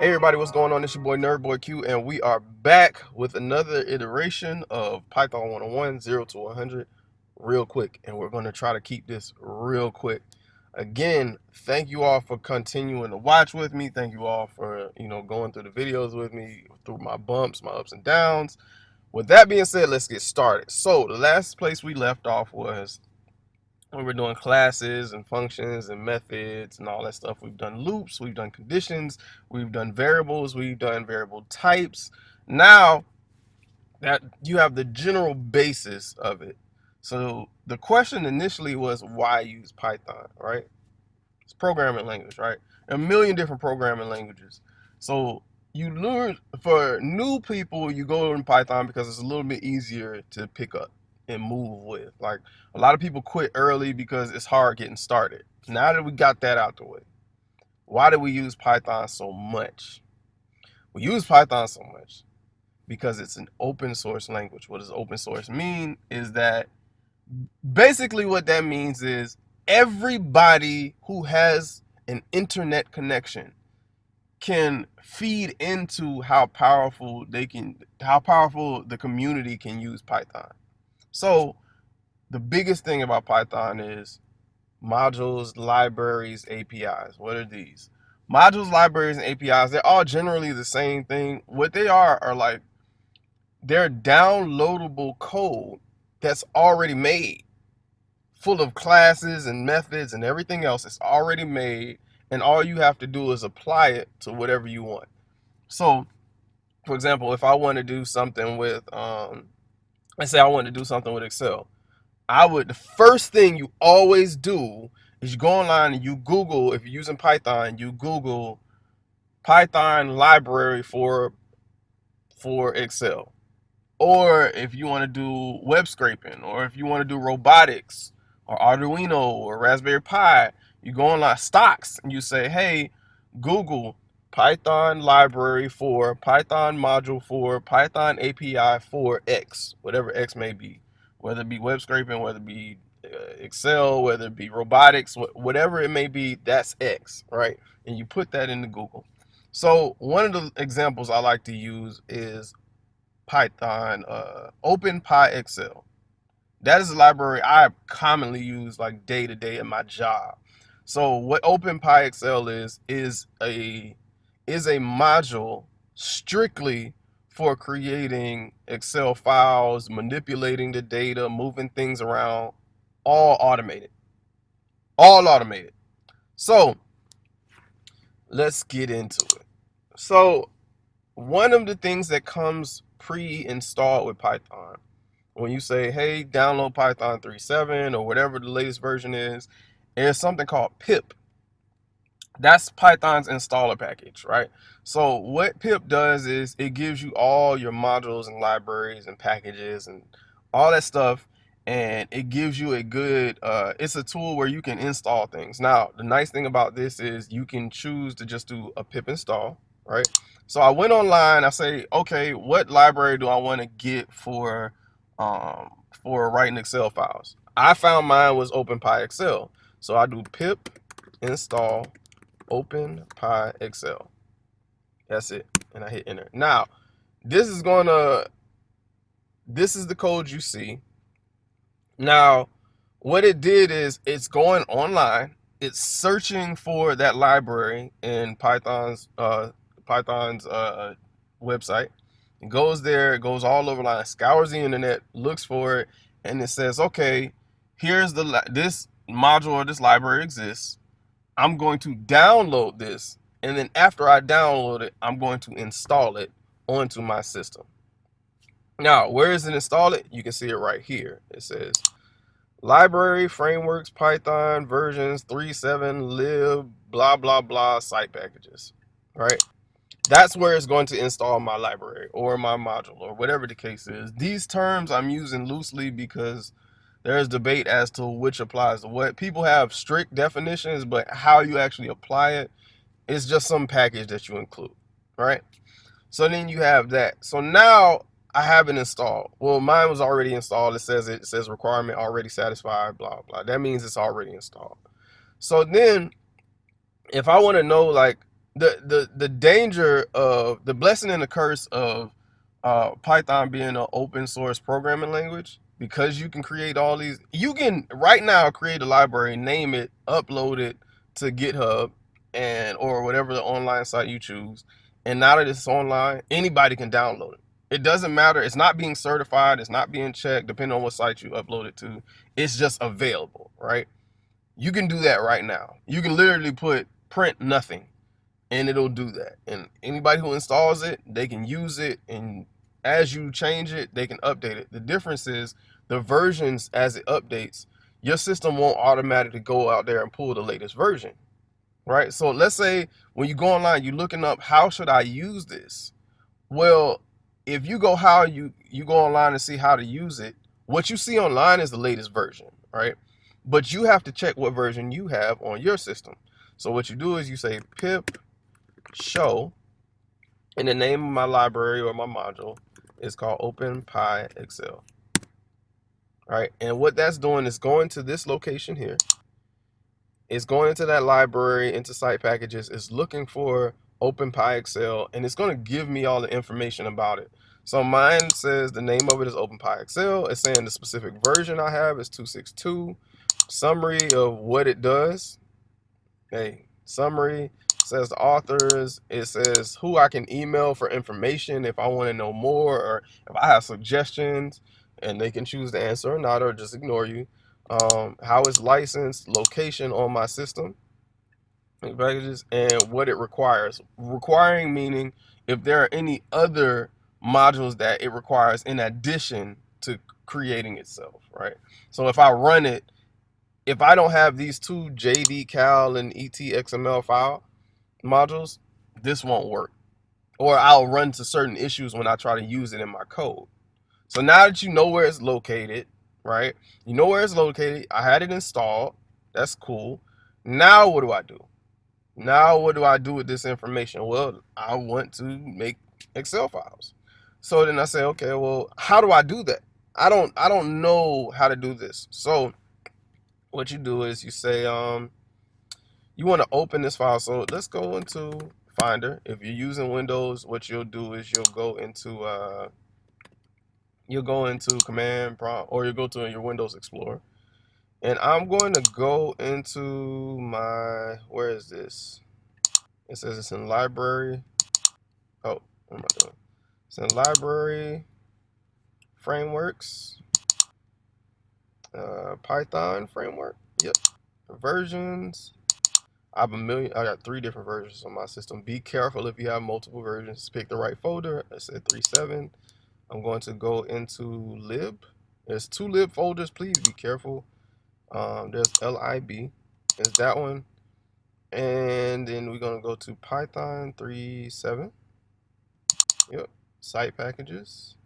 Hey everybody, what's going on? It's your boy Nerdboy Q, and we are back with another iteration of Python 101 0 to 100 real quick. And we're going to try to keep this real quick. Again, thank you all for continuing to watch with me. Thank you all for, going through the videos with me, through my bumps, my ups and downs. With that being said, let's get started. So the last place we left off was when we're doing classes and functions and methods and all that stuff. We've done loops, we've done conditions, we've done variables, we've done variable types. Now that you have the general basis of it. So the question initially was, why use Python, right? It's programming language, right? A million different programming languages. So you learn, for new people, you go in Python because it's a little bit easier to pick up and move with. Like, a lot of people quit early because it's hard getting started. Now that we got that out the way, why do we use Python so much? We use Python so much because it's an open source language. What does open source mean? Is that basically what that means is everybody who has an internet connection can feed into how powerful the community can use Python. So the biggest thing about Python is modules, libraries, APIs. What are these? Modules, libraries, and APIs, they're all generally the same thing. What they are like, they're downloadable code that's already made, full of classes and methods and everything else. It's already made, and all you have to do is apply it to whatever you want. So, for example, if I want to do something with, let's say I want to do something with Excel, the first thing you always do is you go online and you Google, if you're using Python, you Google Python library for Excel. Or if you want to do web scraping, or if you want to do robotics, or Arduino, or Raspberry Pi, you go online stocks and you say, hey, Google Python library for Python module for Python API for X, whatever X may be, whether it be web scraping, whether it be Excel, whether it be robotics, whatever it may be, that's X, right? And you put that into Google. So one of the examples I like to use is Python, OpenPyXL. That is a library I commonly use like day to day in my job. So what OpenPyXL is a module strictly for creating Excel files, manipulating the data, moving things around, all automated. All automated. So let's get into it. So one of the things that comes pre-installed with Python, when you say, hey, download Python 3.7 or whatever the latest version is something called pip. That's Python's installer package, right? So what pip does is it gives you all your modules and libraries and packages and all that stuff, and it gives you a good, it's a tool where you can install things. Now, the nice thing about this is you can choose to just do a pip install, right? So I went online, I say, okay, what library do I want to get for writing Excel files? I found mine was OpenPyXL. So I do pip install OpenPyXL. That's it. And I hit enter. Now, this is the code you see. Now, what it did is it's going online. It's searching for that library in Python's website. It goes there, it goes all over line, scours the internet, looks for it, and it says, okay, here's this module or this library exists. I'm going to download this, and then after I download it, I'm going to install it onto my system. Now, where is it installed? You can see it right here. It says library, frameworks, Python, versions 3.7, lib, blah, blah, blah, site packages, right? That's where it's going to install my library or my module or whatever the case is. These terms I'm using loosely because there's debate as to which applies to what. People have strict definitions, but how you actually apply it is just some package that you include, right? So then you have that. So now I have it installed. Well, mine was already installed. It says requirement already satisfied, blah, blah. That means it's already installed. So then if I want to know, like, the danger of the blessing and the curse of Python being an open source programming language, because you can create all these, you can right now create a library, name it, upload it to GitHub and or whatever the online site you choose, and now that it's online, anybody can download it. It doesn't matter. It's not being certified. It's not being checked, depending on what site you upload it to. It's just available, right? You can do that right now. You can literally put print nothing and it'll do that. And anybody who installs it, they can use it, and as you change it, they can update it. The difference is the versions as it updates, your system won't automatically go out there and pull the latest version, right? So let's say when you go online, you're looking up how should I use this? Well, if you go how you go online and see how to use it, what you see online is the latest version, right? But you have to check what version you have on your system. So what you do is you say pip show, and the name of my library or my module is called OpenPyXL, right? And what that's doing is going to this location here. It's going into that library, into site packages. It's looking for OpenPyXL, and it's going to give me all the information about it. So mine says the name of it is OpenPyXL. It's saying the specific version I have is 262. Summary of what it does. Hey, summary says the authors. It says who I can email for information if I want to know more or if I have suggestions, and they can choose to answer or not or just ignore you. How it's licensed, location on my system, packages, and what it requires. Requiring meaning if there are any other modules that it requires in addition to creating itself, right? So if I run it, if I don't have these two JDCal and ETXML file modules, this won't work. Or I'll run into certain issues when I try to use it in my code. So now that you know where it's located, right? You know where it's located. I had it installed. That's cool. Now what do I do? Now what do I do with this information? Well, I want to make Excel files. So then I say, okay, well, how do I do that? I don't know how to do this. So what you do is you say, you want to open this file. So let's go into Finder. If you're using Windows, what you'll do is you'll go into Command Prompt, or you go to your Windows Explorer. And I'm going to go into my, where is this? It says it's in library. Oh, what am I doing? It's in library, frameworks, Python framework. Yep. Versions. I got 3 different versions on my system. Be careful if you have multiple versions. Pick the right folder. I said 3.7. I'm going to go into lib. There's 2 lib folders. Please be careful. There's lib. There's that one. And then we're going to go to Python 3.7. Yep. Site packages.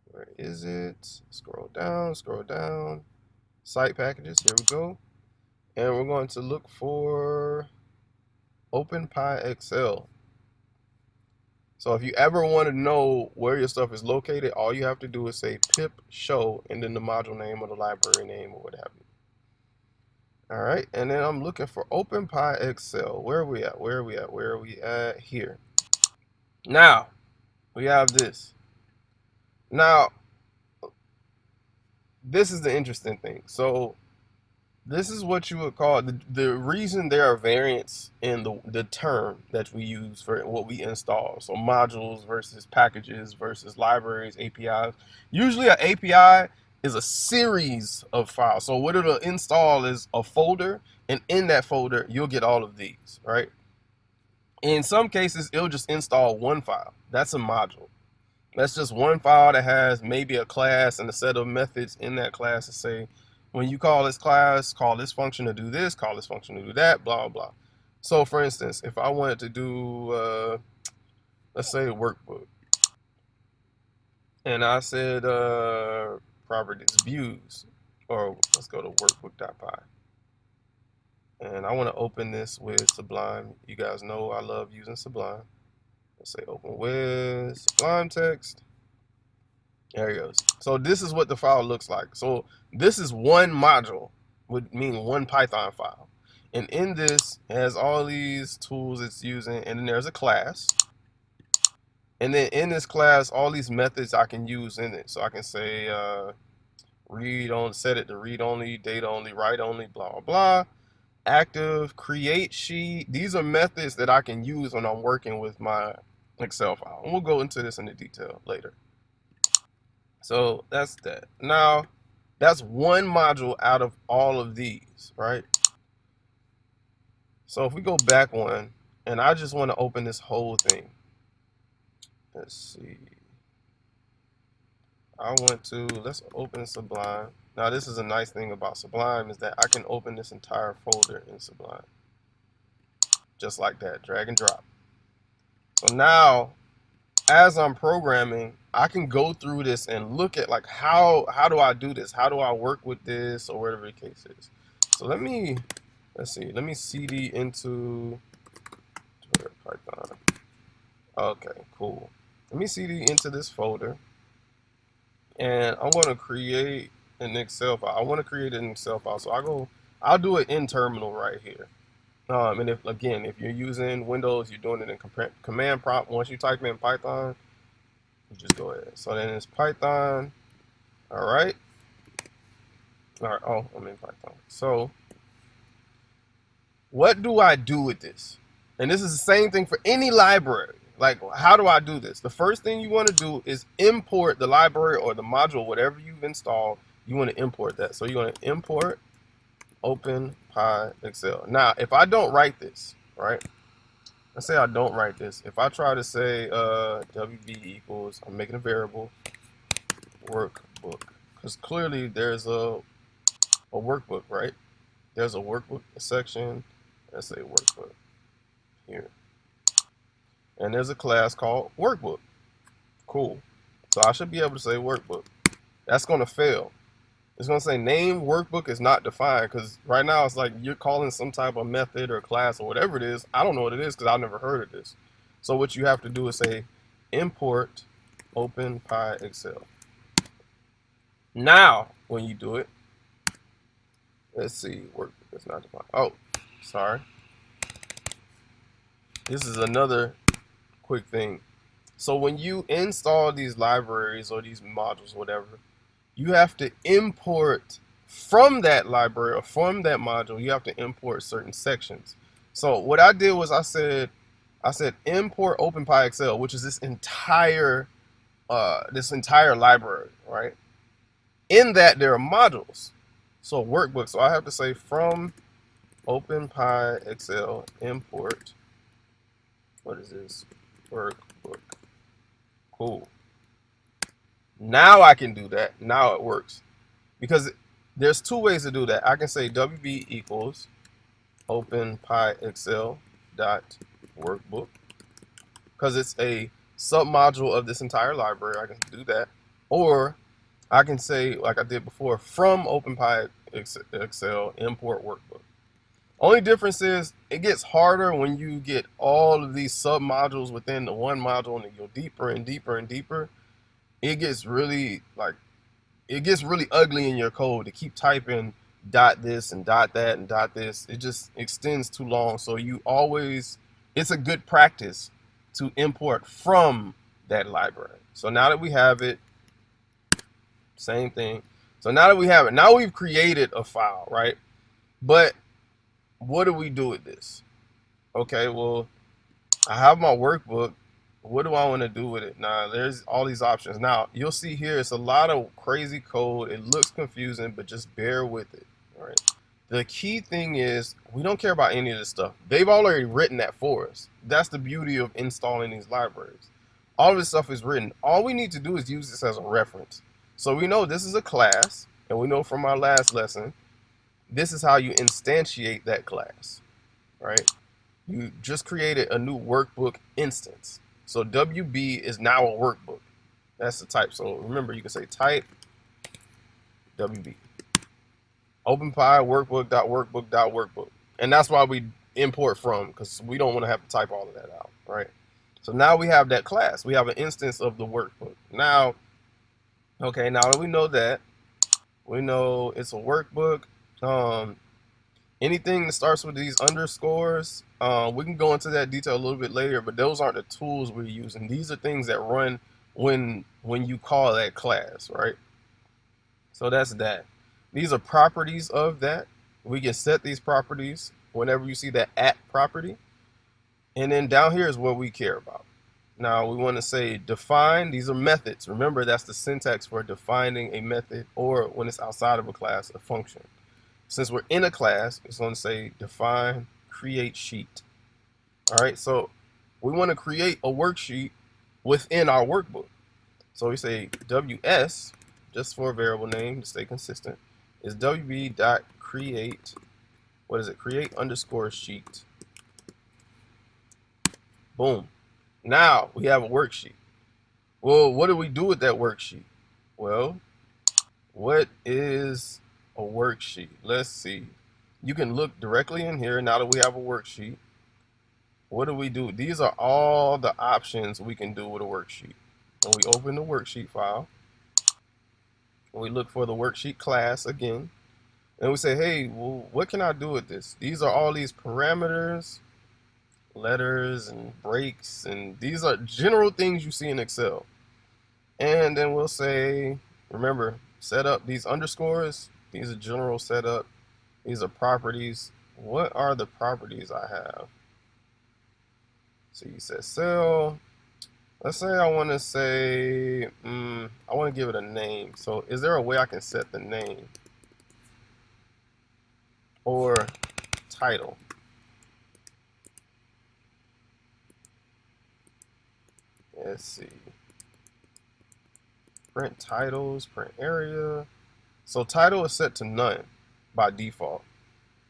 Where is it? Scroll down, scroll down. Site packages. Here we go. And we're going to look for OpenPyXL. So if you ever want to know where your stuff is located, all you have to do is say pip show and then the module name or the library name or what have you. All right, and then I'm looking for OpenPyXL. Where are we at? Where are we at? Where are we at? Here. Now, we have this. Now, this is the interesting thing. So this is what you would call the reason there are variants in the term that we use for what we install. So modules versus packages versus libraries, APIs. Usually an API is a series of files. So what it'll install is a folder, and in that folder you'll get all of these, right? In some cases it'll just install one file. That's a module. That's just one file that has maybe a class and a set of methods in that class to say, when you call this class, call this function to do this, call this function to do that, blah, blah. So for instance, if I wanted to do, let's say workbook, and I said properties views, or let's go to workbook.py. And I want to open this with Sublime. You guys know I love using Sublime. Let's say open with Sublime text. There it goes. So this is what the file looks like. So this is one module, would mean one Python file. And in this, it has all these tools it's using, and then there's a class. And then in this class, all these methods I can use in it. So I can say read on, set it to read only, date only, write only, blah, blah, blah. Active, create sheet. These are methods that I can use when I'm working with my Excel file. And we'll go into this in the detail later. So that's that. Now, that's one module out of all of these, right? So if we go back one, and I just want to open this whole thing. Let's see. Let's open Sublime. Now this is a nice thing about Sublime is that I can open this entire folder in Sublime. Just like that, drag and drop. So now, as I'm programming, I can go through this and look at like how do I do this? How do I work with this, or whatever the case is. So let's see, let me cd into Python. Okay, cool. Let me cd into this folder, and I'm going to create an Excel file. I want to create an Excel file, so I'll do it in terminal right here. And if you're using Windows, you're doing it in command prompt. Once you type in Python, you just go ahead. So then it's Python. All right. Oh, I'm in Python. So what do I do with this? And this is the same thing for any library. Like, how do I do this? The first thing you want to do is import the library or the module, whatever you've installed. You want to import that. So you want to import OpenPyExcel. Now, if I don't write this, right? Let's say I don't write this. If I try to say WB equals, I'm making a variable, workbook. Because clearly there's a workbook, right? There's a workbook section. Let's say workbook here. And there's a class called workbook. Cool. So I should be able to say workbook. That's going to fail. It's going to say name workbook is not defined, because right now it's like you're calling some type of method or class or whatever it is. I don't know what it is because I've never heard of this. So what you have to do is say import OpenPyExcel. Now, when you do it, let's see, workbook is not defined. Oh, sorry. This is another quick thing. So when you install these libraries or these modules, whatever, you have to import from that library or from that module. You have to import certain sections. So what I did was I said import OpenPyExcel, which is this entire library, right? In that there are modules. So workbook. So I have to say from OpenPyExcel import. What is this? Workbook. Cool. Now I can do that. Now it works. Because there's two ways to do that. I can say WB equals OpenPyExcel dot workbook, because it's a submodule of this entire library. I can do that. Or I can say, like I did before, from OpenPyExcel import workbook. Only difference is it gets harder when you get all of these submodules within the one module, and you go deeper and deeper and deeper. It gets really ugly in your code to keep typing dot this and dot that and dot this. It just extends too long. So it's a good practice to import from that library. So now that we have it, same thing. So now that we have it, now we've created a file, right? But what do we do with this? Okay, well, I have my workbook. What do I want to do with it? Now, there's all these options. Now, you'll see here, it's a lot of crazy code. It looks confusing, but just bear with it. All right. The key thing is we don't care about any of this stuff. They've already written that for us. That's the beauty of installing these libraries. All of this stuff is written. All we need to do is use this as a reference. So we know this is a class, and we know from our last lesson, this is how you instantiate that class, right? You just created a new workbook instance. So WB is now a workbook. That's the type. So remember, you can say type WB. OpenPy workbook.workbook.workbook. And that's why we import from, because we don't want to have to type all of that out, right? So now we have that class. We have an instance of the workbook. Now, okay, now that we know that, we know it's a workbook. Anything that starts with these underscores, we can go into that detail a little bit later, but those aren't the tools we're using. These are things that run when you call that class, right? So that's that. These are properties of that. We can set these properties whenever you see that at property. And then down here is what we care about. Now we want to say define. These are methods. Remember, that's the syntax for defining a method, or when it's outside of a class, a function. Since we're in a class, it's going to say define create sheet. All right, so we want to create a worksheet within our workbook. So we say ws, just for a variable name to stay consistent, is wb.create, what is it, create underscore sheet. Boom. Now we have a worksheet. Well, what do we do with that worksheet? Well, what is a worksheet? Let's see. You can look directly in here now that we have a worksheet. What do we do? These are all the options we can do with a worksheet. And we open the worksheet file. And we look for the worksheet class again. And we say, hey, well, what can I do with this? These are all these parameters, letters, and breaks. And these are general things you see in Excel. And then we'll say, remember, set up these underscores. These are general setup. These are properties. What are the properties I have? So you said cell. Let's say I want to say, I want to give it a name. So is there a way I can set the name? Or title? Let's see. Print titles, print area. So title is set to none by default.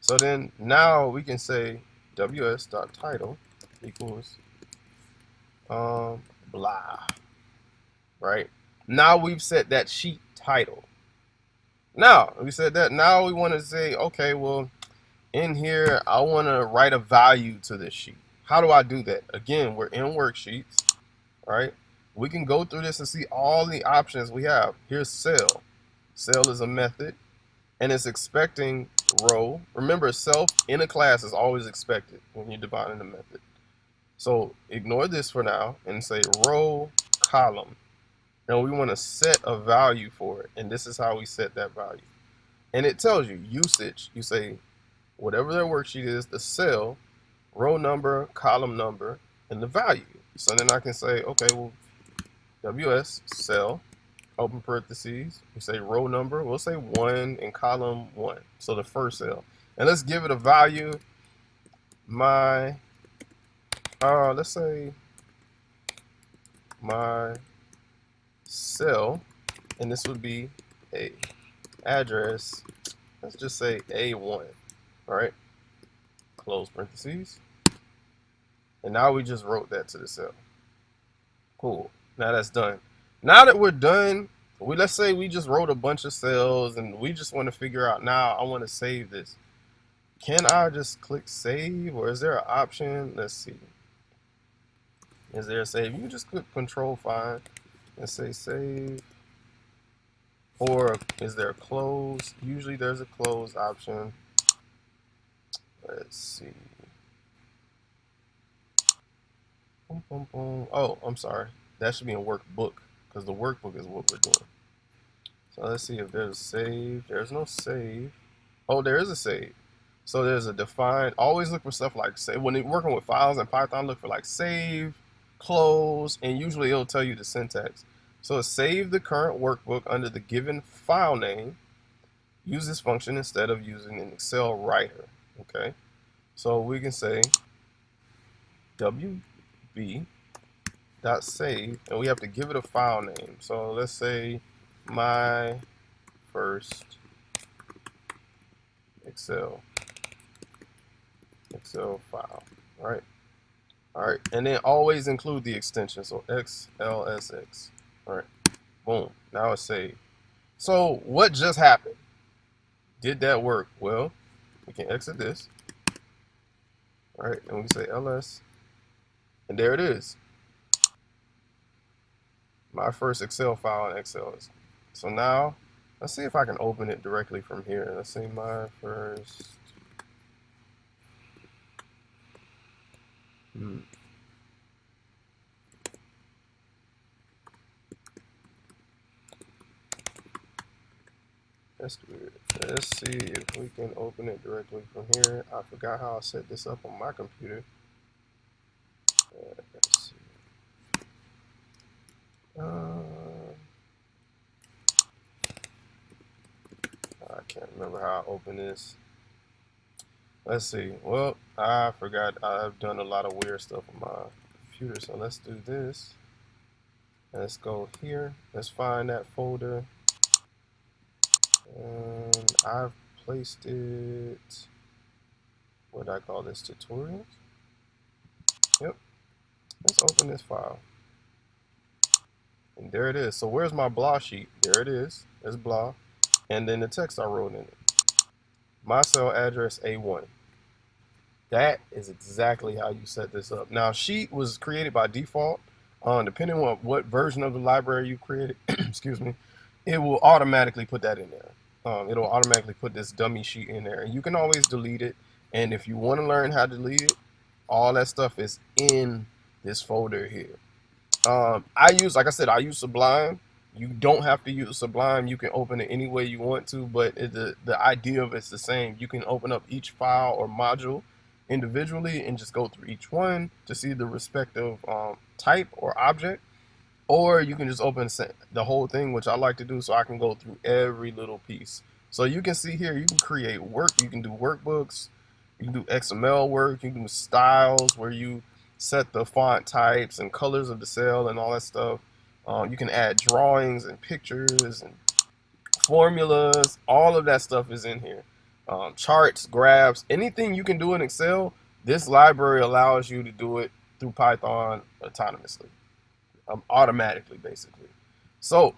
So then now we can say ws.title equals blah, right? Now we've set that sheet title. Now we said that. Now we want to say, okay, well, in here I want to write a value to this sheet. How do I do that? Again, we're in worksheets, right? We can go through this and see all the options we have. Here's cell. Cell is a method, and it's expecting row. Remember, self in a class is always expected when you're defining a method. So ignore this for now and say row column. And we want to set a value for it. And this is how we set that value. And it tells you usage. You say whatever their worksheet is, the cell, row number, column number, and the value. So then I can say, okay, well, ws cell, open parentheses, we say row number, we'll say 1 in column 1. So the first cell. And let's give it a value. Let's say my cell, and this would be a address. Let's just say A1. All right. Close parentheses. And now we just wrote that to the cell. Cool. Now that's done. Now that we're done, let's say we just wrote a bunch of cells and we just want to figure out, now I want to save this. Can I just click save, or is there an option? Let's see. Is there a save? You can just click Control Find and say save. Or is there a close? Usually there's a close option. Let's see. Boom, boom, boom. Oh, I'm sorry. That should be in Workbook, because the Workbook is what we're doing. So let's see if there's a save. There's no save. Oh, there is a save. So there's a defined. Always look for stuff like save. When you're working with files in Python, look for like save, close, and usually it'll tell you the syntax. So save the current workbook under the given file name. Use this function instead of using an Excel writer. Okay. So we can say wb.save, and we have to give it a file name. So let's say my first Excel file. All right, and then always include the extension. So xlsx. All right, boom. Now it's saved. So what just happened? Did that work? Well, we can exit this. All right, and we can say ls, and there it is. My first Excel file in Excel. So now let's see if I can open it directly from here. Let's say my first That's weird. Let's see if we can open it directly from here. I forgot how I set this up on my computer. Let's see. I can't remember how I open this. Let's see. Well, I forgot. I've done a lot of weird stuff on my computer, so let's do this. Let's go here. Let's find that folder. And I've placed it. What do I call this? Tutorials? Yep. Let's open this file. And there it is. So where's my blah sheet? There it is. There's blah. And then the text I wrote in it. My cell address A1. That is exactly how you set this up. Now, sheet was created by default. Depending on what version of the library you created, excuse me, it will automatically put that in there. It'll automatically put this dummy sheet in there. And you can always delete it. And if you want to learn how to delete it, all that stuff is in this folder here. Like I said, I use Sublime. You don't have to use Sublime. You can open it any way you want to, but the idea of it's the same. You can open up each file or module individually and just go through each one to see the respective type or object, or you can just open the whole thing, which I like to do, so I can go through every little piece. So you can see here, you can create you can do workbooks, you can do XML work, you can do styles where you set the font types and colors of the cell and all that stuff. You can add drawings and pictures and formulas. All of that stuff is in here. Charts, graphs, anything you can do in Excel, this library allows you to do it through Python autonomously, automatically, basically. So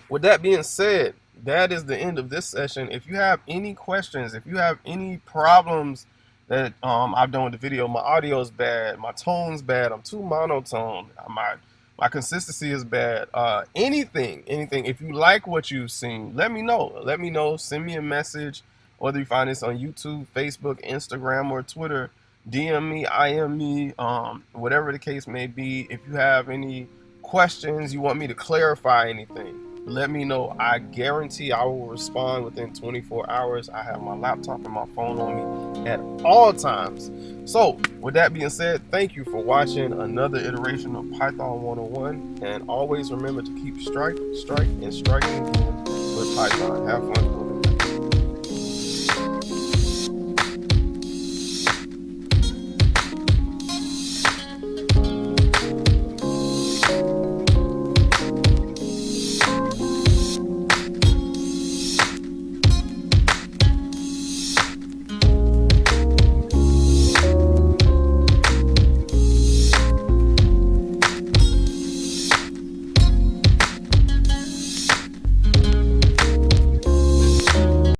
with that being said, that is the end of this session. If you have any questions, if you have any problems that I've done with the video, my audio is bad, my tone's bad, I'm too monotone, my consistency is bad, anything, if you like what you've seen, let me know, send me a message, whether you find this on YouTube, Facebook, Instagram, or Twitter. DM me, IM me, whatever the case may be. If you have any questions, you want me to clarify anything, let me know. I guarantee I will respond within 24 hours. I have my laptop and my phone on me at all times. So with that being said, thank you for watching another iteration of Python 101, and always remember to keep striking again with Python. Have fun.